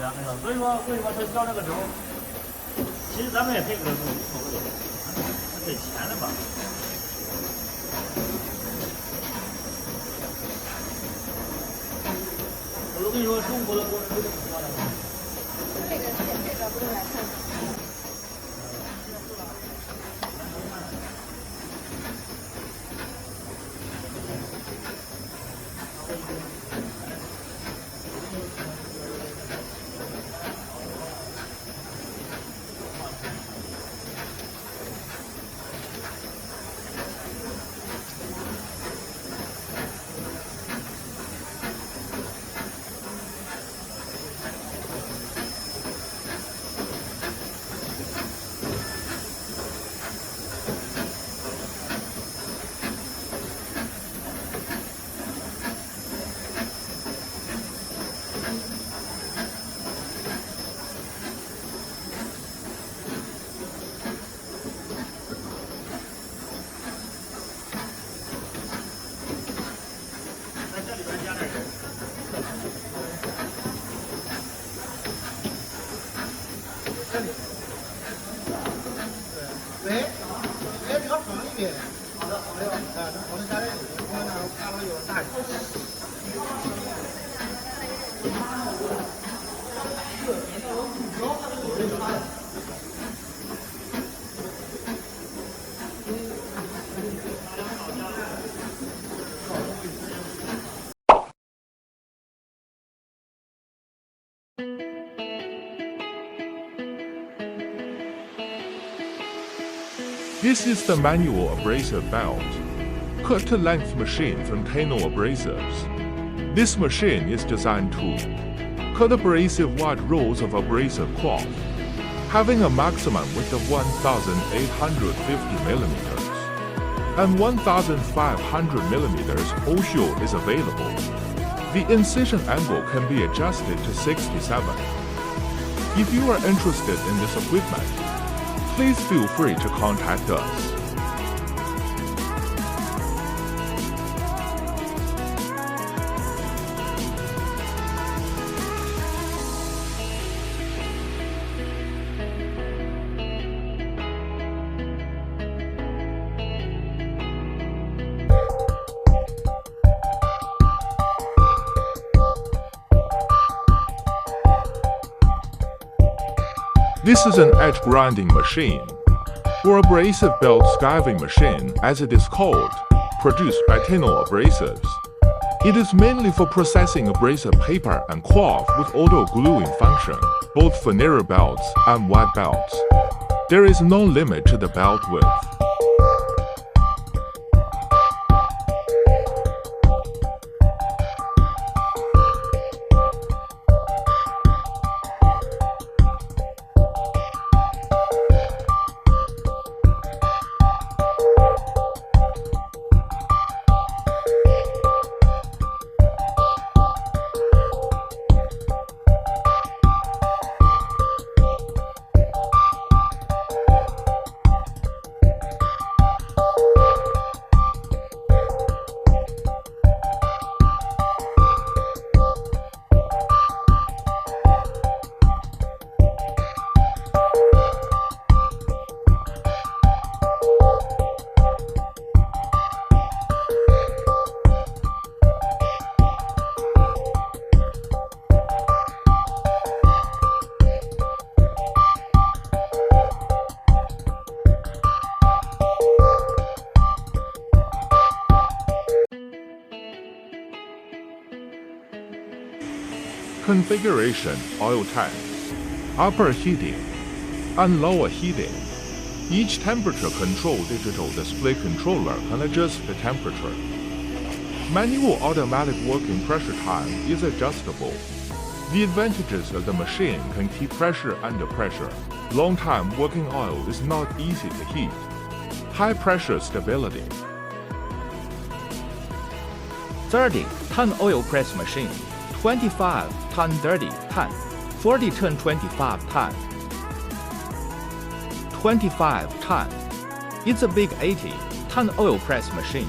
两个小时。所以说为什么他交这个时候，其实咱们也可以给他做无所谓，他给钱了吧？我都跟你说，中国的工人都是很漂亮的。这个不是来看。喂，这个放里面。好的，好的。这放在家里，我那看了有大。This is the manual abrasive belt, cut-to-length machine from Tano Abrasives. This machine is designed to cut abrasive wide rolls of abrasive cloth, having a maximum width of 1,850 millimeters, and 1,500 millimeters hole is available. The incision angle can be adjusted to 67. If you are interested in this equipment, please feel free to contact us. This is an edge grinding machine, or abrasive belt skiving machine as it is called, produced by Tano Abrasives. It is mainly for processing abrasive paper and cloth with auto gluing function, both for narrow belts and wide belts. There is no limit to the belt width. Configuration: oil tank, upper heating, and lower heating. Each temperature control digital display controller can adjust the temperature. Manual automatic working pressure time is adjustable. The advantages of the machine can keep pressure under pressure. Long time working oil is not easy to heat. High pressure stability. 30-ton oil press machine, 25-ton dirty ton, 40-ton 25-ton. 25-ton. It's a big 80-ton oil press machine.